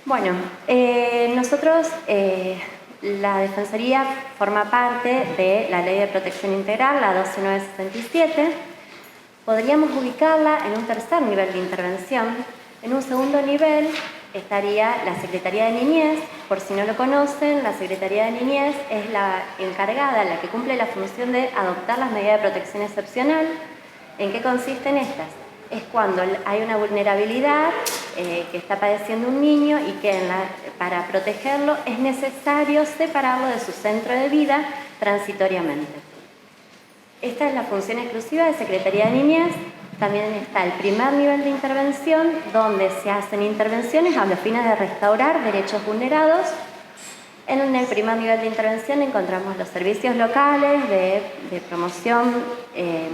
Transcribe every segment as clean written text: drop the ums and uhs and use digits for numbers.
Bueno, nosotros, la Defensoría forma parte de la Ley de Protección Integral, la 12967. Podríamos ubicarla en un tercer nivel de intervención. En un segundo nivel estaría la Secretaría de Niñez. Por si no lo conocen, la Secretaría de Niñez es la encargada, la que cumple la función de adoptar las medidas de protección excepcional. ¿En qué consisten estas? Es cuando hay una vulnerabilidad que está padeciendo un niño y que para protegerlo es necesario separarlo de su centro de vida transitoriamente. Esta es la función exclusiva de Secretaría de Niñez. También está el primer nivel de intervención, donde se hacen intervenciones a los fines de restaurar derechos vulnerados. En el primer nivel de intervención encontramos los servicios locales de promoción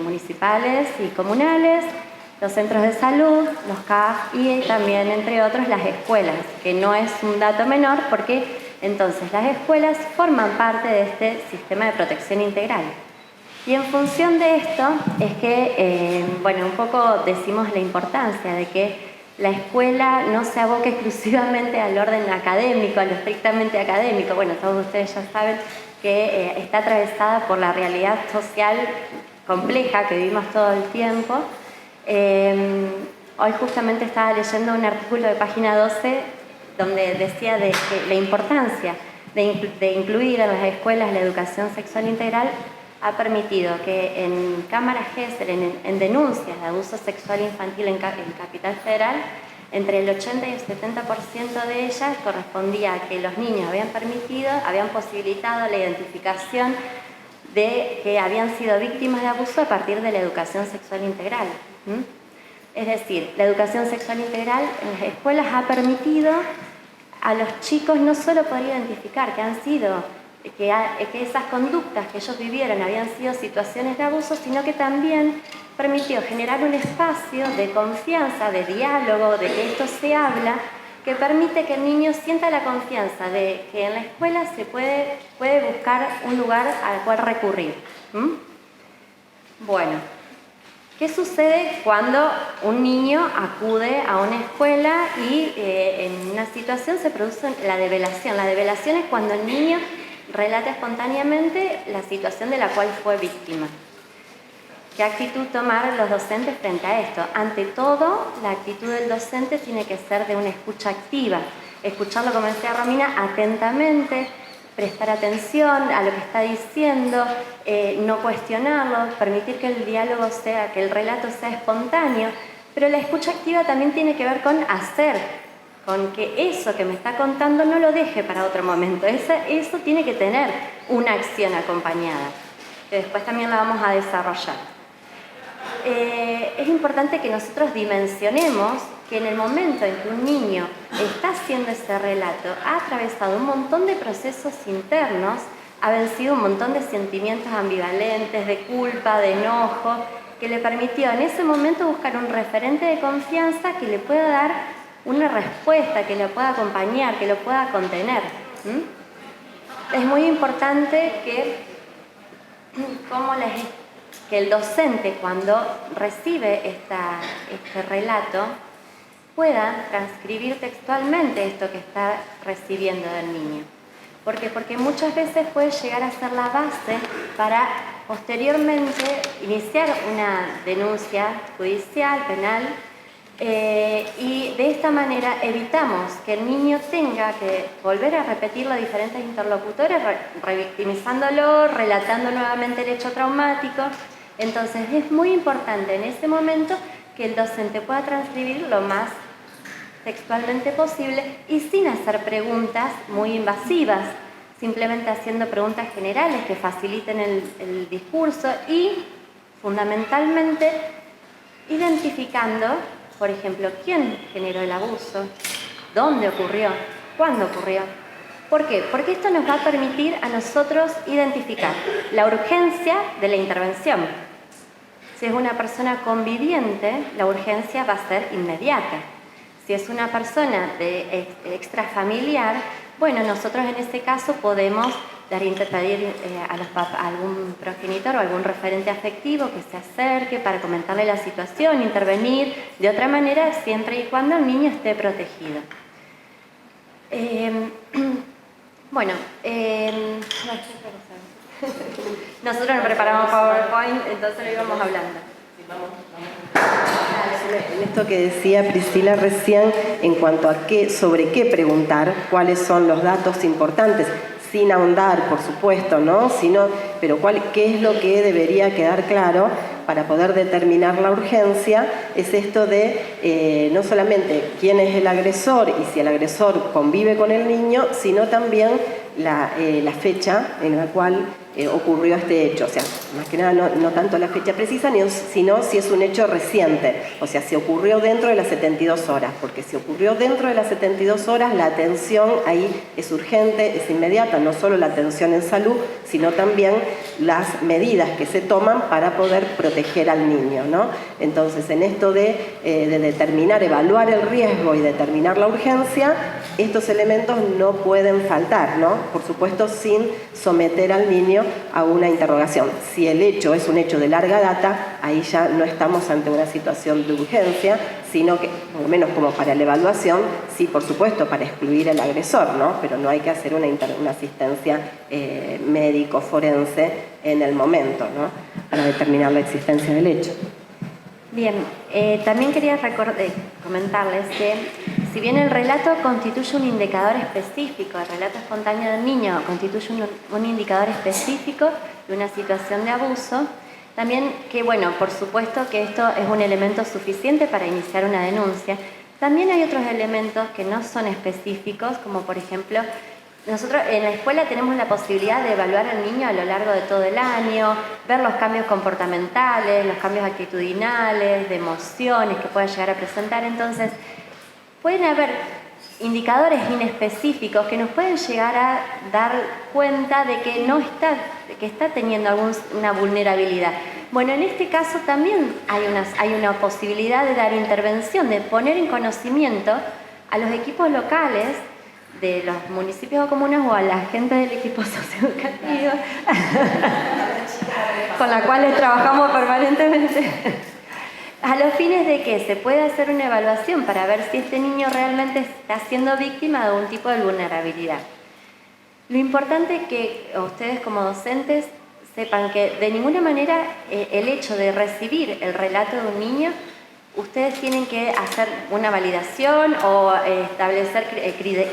municipales y comunales, los centros de salud, los CAF y también, entre otros, las escuelas, que no es un dato menor porque entonces las escuelas forman parte de este sistema de protección integral. Y en función de esto es que, bueno, un poco decimos la importancia de que la escuela no se aboque exclusivamente al orden académico, a lo estrictamente académico. Bueno, todos ustedes ya saben que está atravesada por la realidad social compleja que vivimos todo el tiempo. Hoy justamente estaba leyendo un artículo de página 12 donde decía de que la importancia de incluir en las escuelas la educación sexual integral ha permitido que en cámaras GESEL, en denuncias de abuso sexual infantil en Capital Federal, entre el 80 y el 70% de ellas correspondía a que los niños habían posibilitado la identificación de que habían sido víctimas de abuso a partir de la educación sexual integral. Es decir, la educación sexual integral en las escuelas ha permitido a los chicos no solo poder identificar que esas conductas que ellos vivieron habían sido situaciones de abuso, sino que también permitió generar un espacio de confianza, de diálogo, de que esto se habla, que permite que el niño sienta la confianza de que en la escuela se puede buscar un lugar al cual recurrir. Bueno, ¿qué sucede cuando un niño acude a una escuela y en una situación se produce la develación? La develación es cuando el niño relata espontáneamente la situación de la cual fue víctima. ¿Qué actitud tomar los docentes frente a esto? Ante todo, la actitud del docente tiene que ser de una escucha activa. Escucharlo, como decía Romina, atentamente, prestar atención a lo que está diciendo, no cuestionarlo, permitir que el diálogo que el relato sea espontáneo. Pero la escucha activa también tiene que ver con hacer, con que eso que me está contando no lo deje para otro momento. Eso tiene que tener una acción acompañada, que después también la vamos a desarrollar. Es importante que nosotros dimensionemos que en el momento en que un niño está haciendo ese relato, ha atravesado un montón de procesos internos, ha vencido un montón de sentimientos ambivalentes, de culpa, de enojo, que le permitió en ese momento buscar un referente de confianza que le pueda dar una respuesta, que lo pueda acompañar, que lo pueda contener. Es muy importante que el docente, cuando recibe este relato, pueda transcribir textualmente esto que está recibiendo del niño. ¿Por qué? Porque muchas veces puede llegar a ser la base para posteriormente iniciar una denuncia judicial, penal, y de esta manera evitamos que el niño tenga que volver a repetirlo a diferentes interlocutores, revictimizándolo, relatando nuevamente el hecho traumático. Entonces es muy importante en ese momento que el docente pueda transcribir lo más textualmente posible y sin hacer preguntas muy invasivas, simplemente haciendo preguntas generales que faciliten el discurso y, fundamentalmente, identificando, por ejemplo, quién generó el abuso, dónde ocurrió, cuándo ocurrió. ¿Por qué? Porque esto nos va a permitir a nosotros identificar la urgencia de la intervención. Si es una persona conviviente, la urgencia va a ser inmediata. Si es una persona extrafamiliar, bueno, nosotros en ese caso podemos pedir a algún progenitor o algún referente afectivo que se acerque para comentarle la situación, intervenir de otra manera, siempre y cuando el niño esté protegido. Bueno, nosotros nos preparamos PowerPoint, entonces lo íbamos hablando. En esto que decía Priscila recién, en cuanto a sobre qué preguntar, cuáles son los datos importantes, sin ahondar, por supuesto, ¿no? Pero qué es lo que debería quedar claro para poder determinar la urgencia, es esto de no solamente quién es el agresor y si el agresor convive con el niño, sino también la fecha en la cual ocurrió este hecho. O sea, más que nada no tanto la fecha precisa, sino si es un hecho reciente. O sea, si ocurrió dentro de las 72 horas. Porque si ocurrió dentro de las 72 horas, la atención ahí es urgente, es inmediata. No solo la atención en salud, sino también las medidas que se toman para poder proteger al niño, ¿no? Entonces, en esto de determinar, evaluar el riesgo y determinar la urgencia, estos elementos no pueden faltar, ¿no? Por supuesto, sin someter al niño a una interrogación. Si el hecho es un hecho de larga data, ahí ya no estamos ante una situación de urgencia, sino que, por lo menos como para la evaluación, sí, por supuesto, para excluir al agresor, ¿no? Pero no hay que hacer una asistencia médico-forense en el momento, ¿no? Para determinar la existencia del hecho. Bien, también quería comentarles que si bien el relato constituye un indicador específico, el relato espontáneo del niño constituye un indicador específico de una situación de abuso, también que, bueno, por supuesto que esto es un elemento suficiente para iniciar una denuncia. También hay otros elementos que no son específicos, como por ejemplo, nosotros en la escuela tenemos la posibilidad de evaluar al niño a lo largo de todo el año, ver los cambios comportamentales, los cambios actitudinales, de emociones que pueda llegar a presentar. Entonces, pueden haber indicadores inespecíficos que nos pueden llegar a dar cuenta de que que está teniendo una vulnerabilidad. Bueno, en este caso también hay una posibilidad de dar intervención, de poner en conocimiento a los equipos locales de los municipios o comunas o a la gente del equipo socioeducativo con la cual trabajamos permanentemente, a los fines de que se pueda hacer una evaluación para ver si este niño realmente está siendo víctima de algún tipo de vulnerabilidad. Lo importante es que ustedes como docentes sepan que de ninguna manera el hecho de recibir el relato de un niño, ustedes tienen que hacer una validación o establecer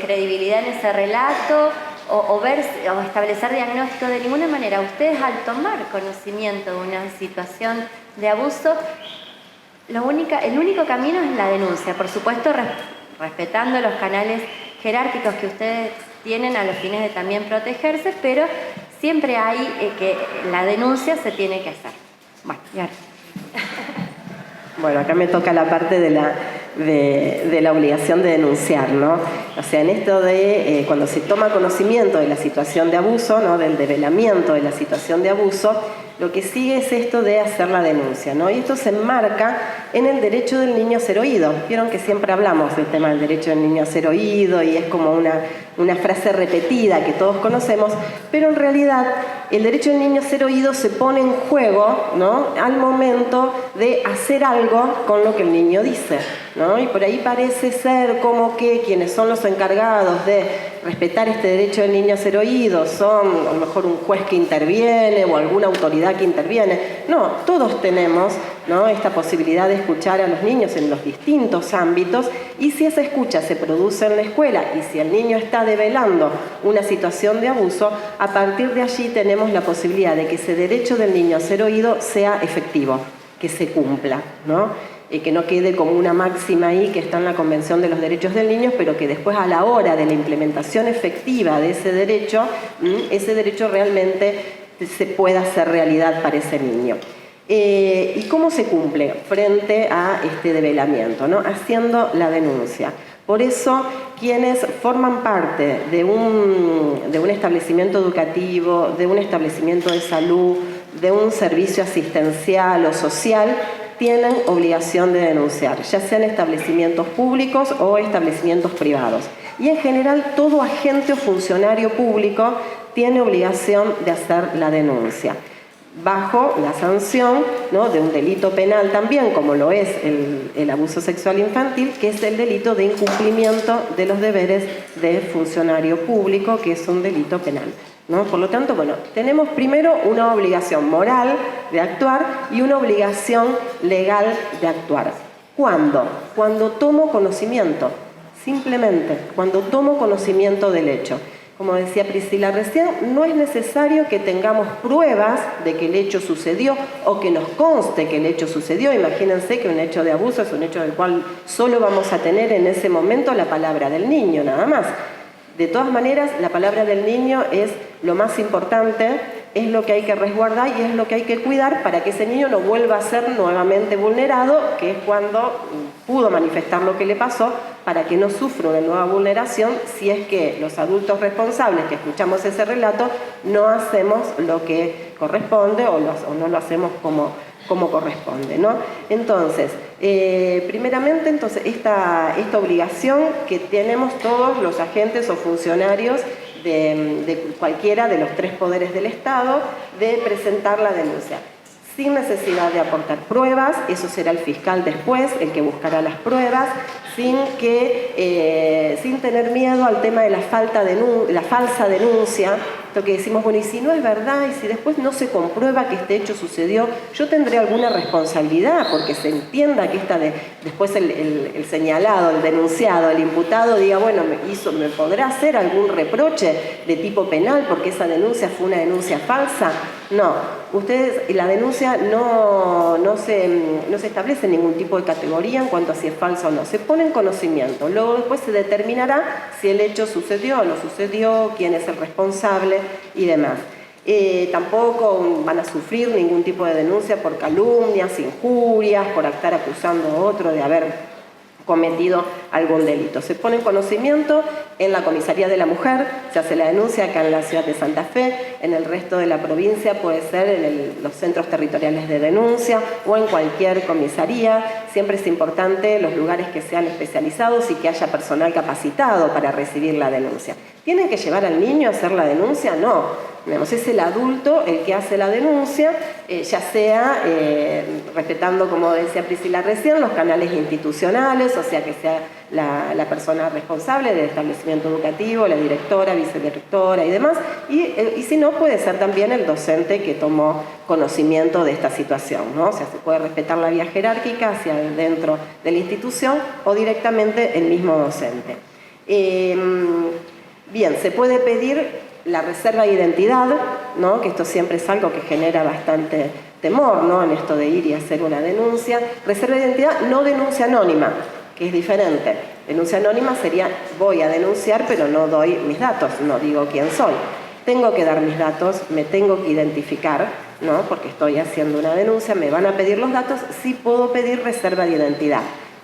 credibilidad en ese relato o establecer diagnóstico. De ninguna manera. Ustedes, al tomar conocimiento de una situación de abuso, el único camino es la denuncia, por supuesto respetando los canales jerárquicos que ustedes tienen a los fines de también protegerse, pero siempre hay que la denuncia se tiene que hacer. Bueno, y ahora. Bueno, acá me toca la parte de la obligación de denunciar, ¿no? O sea, en esto de cuando se toma conocimiento de la situación de abuso, ¿no? Del develamiento de la situación de abuso, lo que sigue es esto de hacer la denuncia, ¿no? Y esto se enmarca en el derecho del niño a ser oído. Vieron que siempre hablamos del tema del derecho del niño a ser oído y es como una frase repetida que todos conocemos, pero en realidad el derecho del niño a ser oído se pone en juego, ¿no? Al momento de hacer algo con lo que el niño dice, ¿no? Y por ahí parece ser como que quienes son los encargados de respetar este derecho del niño a ser oído son a lo mejor un juez que interviene o alguna autoridad que interviene. No, todos tenemos, ¿no? Esta posibilidad de escuchar a los niños en los distintos ámbitos, y si esa escucha se produce en la escuela y si el niño está develando una situación de abuso, a partir de allí tenemos la posibilidad de que ese derecho del niño a ser oído sea efectivo, que se cumpla, ¿no? Que no quede como una máxima ahí que está en la Convención de los Derechos del Niño, pero que después a la hora de la implementación efectiva de ese derecho realmente se pueda hacer realidad para ese niño. ¿Y cómo se cumple frente a este develamiento, ¿no? Haciendo la denuncia. Por eso, quienes forman parte de un establecimiento educativo, de un establecimiento de salud, de un servicio asistencial o social, tienen obligación de denunciar, ya sean establecimientos públicos o establecimientos privados. Y en general, todo agente o funcionario público tiene obligación de hacer la denuncia. bajo la sanción, ¿no?, de un delito penal también, como lo es el abuso sexual infantil, que es el delito de incumplimiento de los deberes de funcionario público, que es un delito penal, ¿no? Por lo tanto, bueno, tenemos primero una obligación moral de actuar y una obligación legal de actuar. ¿Cuándo? Cuando tomo conocimiento, simplemente, cuando tomo conocimiento del hecho. Como decía Priscila recién, no es necesario que tengamos pruebas de que el hecho sucedió o que nos conste que el hecho sucedió. Imagínense que un hecho de abuso es un hecho del cual solo vamos a tener en ese momento la palabra del niño, nada más. De todas maneras, la palabra del niño es lo más importante, es lo que hay que resguardar y es lo que hay que cuidar para que ese niño no vuelva a ser nuevamente vulnerado, que es cuando pudo manifestar lo que le pasó, para que no sufra una nueva vulneración si es que los adultos responsables que escuchamos ese relato no hacemos lo que corresponde o no lo hacemos como corresponde, ¿no? Entonces, primeramente, esta obligación que tenemos todos los agentes o funcionarios de cualquiera de los tres poderes del Estado de presentar la denuncia, sin necesidad de aportar pruebas, eso será el fiscal después, el que buscará las pruebas, sin tener miedo al tema de la falsa denuncia, esto que decimos, bueno, y si no es verdad, y si después no se comprueba que este hecho sucedió, yo tendré alguna responsabilidad, porque se entienda que después el señalado, el denunciado, el imputado diga, bueno, me podrá hacer algún reproche de tipo penal porque esa denuncia fue una denuncia falsa. No, la denuncia no se establece ningún tipo de categoría en cuanto a si es falsa o no, se pone en conocimiento, luego después se determinará si el hecho sucedió o no sucedió, quién es el responsable y demás. Tampoco van a sufrir ningún tipo de denuncia por calumnias, injurias, por estar acusando a otro de haber cometido algún delito. Se pone en conocimiento en la Comisaría de la Mujer, se hace la denuncia acá en la ciudad de Santa Fe, en el resto de la provincia puede ser en los centros territoriales de denuncia o en cualquier comisaría. Siempre es importante los lugares que sean especializados y que haya personal capacitado para recibir la denuncia. ¿Tienen que llevar al niño a hacer la denuncia? No. Es el adulto el que hace la denuncia, ya sea respetando, como decía Priscila recién, los canales institucionales, o sea que sea la persona responsable del establecimiento educativo, la directora, vicedirectora y demás, y si no, puede ser también el docente que tomó conocimiento de esta situación, ¿no? O sea, se puede respetar la vía jerárquica hacia dentro de la institución o directamente el mismo docente. Bien, se puede pedir la reserva de identidad, ¿no?, que esto siempre es algo que genera bastante temor, ¿no?, en esto de ir y hacer una denuncia. Reserva de identidad, no denuncia anónima, que es diferente. Denuncia anónima sería, voy a denunciar, pero no doy mis datos, no digo quién soy. Tengo que dar mis datos, me tengo que identificar, ¿no?, porque estoy haciendo una denuncia, me van a pedir los datos, sí puedo pedir reserva de identidad.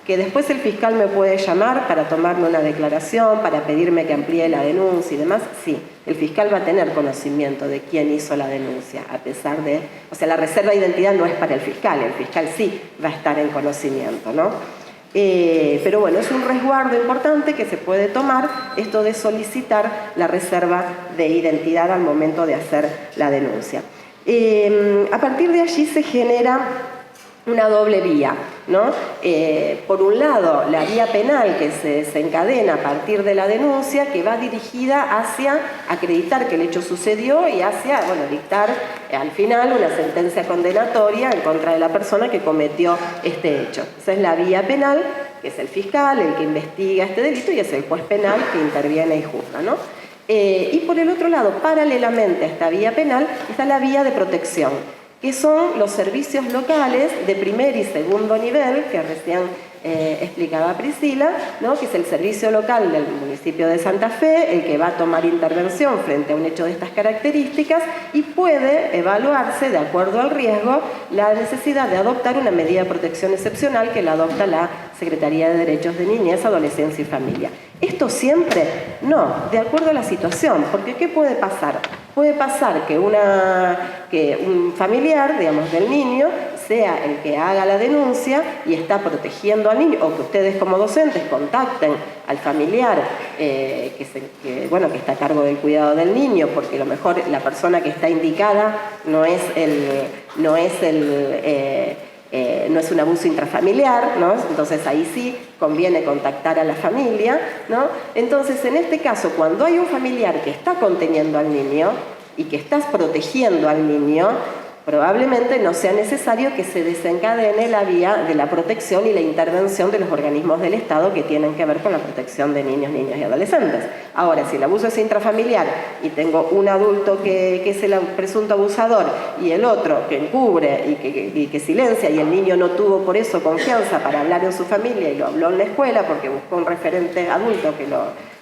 Que después el fiscal me puede llamar para tomarme una declaración, para pedirme que amplíe la denuncia y demás, sí. El fiscal va a tener conocimiento de quién hizo la denuncia, a pesar de... O sea, la reserva de identidad no es para el fiscal sí va a estar en conocimiento, ¿no? Pero bueno, es un resguardo importante que se puede tomar, esto de solicitar la reserva de identidad al momento de hacer la denuncia. A partir de allí se genera una doble vía, ¿no? Por un lado, la vía penal que se desencadena a partir de la denuncia, que va dirigida hacia acreditar que el hecho sucedió y hacia, bueno, dictar al final una sentencia condenatoria en contra de la persona que cometió este hecho. Esa es la vía penal, que es el fiscal, el que investiga este delito, y es el juez penal que interviene y juzga, ¿no? Y por el otro lado, paralelamente a esta vía penal, está la vía de protección, que son los servicios locales de primer y segundo nivel, que recién explicaba Priscila, ¿no?, que es el servicio local del municipio de Santa Fe, el que va a tomar intervención frente a un hecho de estas características y puede evaluarse, de acuerdo al riesgo, la necesidad de adoptar una medida de protección excepcional que la adopta la Secretaría de Derechos de Niñez, Adolescencia y Familia. ¿Esto siempre? No, de acuerdo a la situación, porque ¿qué puede pasar? Puede pasar que un familiar, digamos, del niño, sea el que haga la denuncia y está protegiendo al niño, o que ustedes como docentes contacten al familiar que está a cargo del cuidado del niño, porque a lo mejor la persona que está indicada no es un abuso intrafamiliar, ¿no? Entonces ahí sí conviene contactar a la familia, ¿no? Entonces, en este caso, cuando hay un familiar que está conteniendo al niño y que estás protegiendo al niño, probablemente no sea necesario que se desencadene la vía de la protección y la intervención de los organismos del Estado que tienen que ver con la protección de niños, niñas y adolescentes. Ahora, si el abuso es intrafamiliar y tengo un adulto que es el presunto abusador y el otro que encubre y que silencia, y el niño no tuvo por eso confianza para hablar en su familia y lo habló en la escuela porque buscó un referente adulto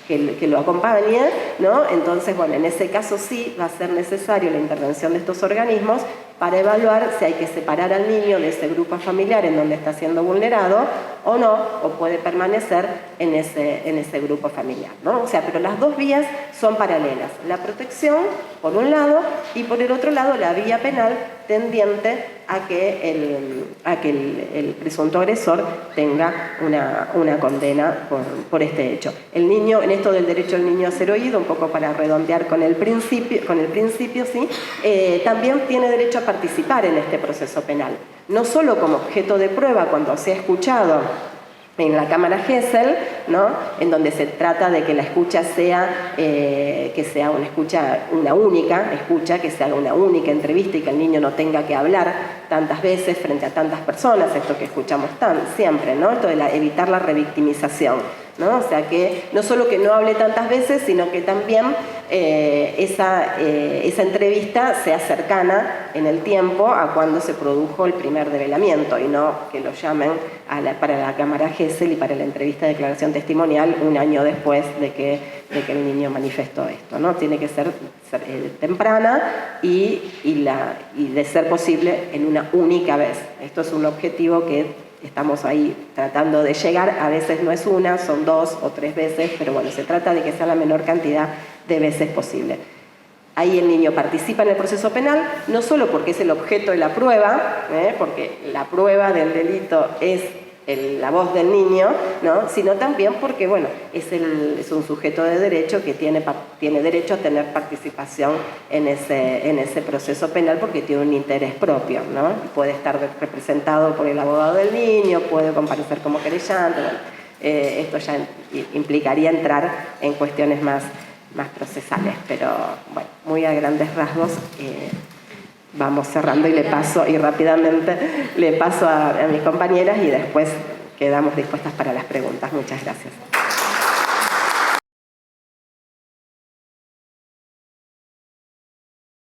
que lo acompañe, ¿no? Entonces, bueno, en ese caso sí va a ser necesario la intervención de estos organismos para evaluar si hay que separar al niño de ese grupo familiar en donde está siendo vulnerado o no, o puede permanecer en ese grupo familiar, ¿no? O sea, pero las dos vías son paralelas. La protección, por un lado, y por el otro lado, la vía penal tendiente a que el presunto agresor tenga una condena por este hecho. El niño, en esto del derecho del niño a ser oído, un poco para redondear con el principio, ¿sí? También tiene derecho a participar en este proceso penal. No solo como objeto de prueba cuando se ha escuchado en la cámara Gesell, ¿no? En donde se trata de que la escucha sea una única escucha, que se haga una única entrevista y que el niño no tenga que hablar tantas veces frente a tantas personas, esto que escuchamos siempre, ¿no? Esto de evitar la revictimización, ¿no? O sea, que no solo que no hable tantas veces, sino que también esa entrevista sea cercana en el tiempo a cuando se produjo el primer develamiento y no que lo llamen para la cámara Gesell y para la entrevista de declaración testimonial un año después de que el niño manifestó esto, ¿no? Tiene que ser temprana y de ser posible en una única vez. Esto es un objetivo que estamos ahí tratando de llegar. A veces no es una, son 2 o 3 veces, pero bueno, se trata de que sea la menor cantidad de veces posible. Ahí el niño participa en el proceso penal, no solo porque es el objeto de la prueba, porque la prueba del delito es la voz del niño, ¿no? Sino también porque, bueno, es un sujeto de derecho que tiene derecho a tener participación en ese proceso penal porque tiene un interés propio, ¿no? Puede estar representado por el abogado del niño, puede comparecer como querellante, bueno, esto ya implicaría entrar en cuestiones más procesales, pero bueno, muy a grandes rasgos vamos cerrando y rápidamente le paso a mis compañeras y después quedamos dispuestas para las preguntas. Muchas gracias.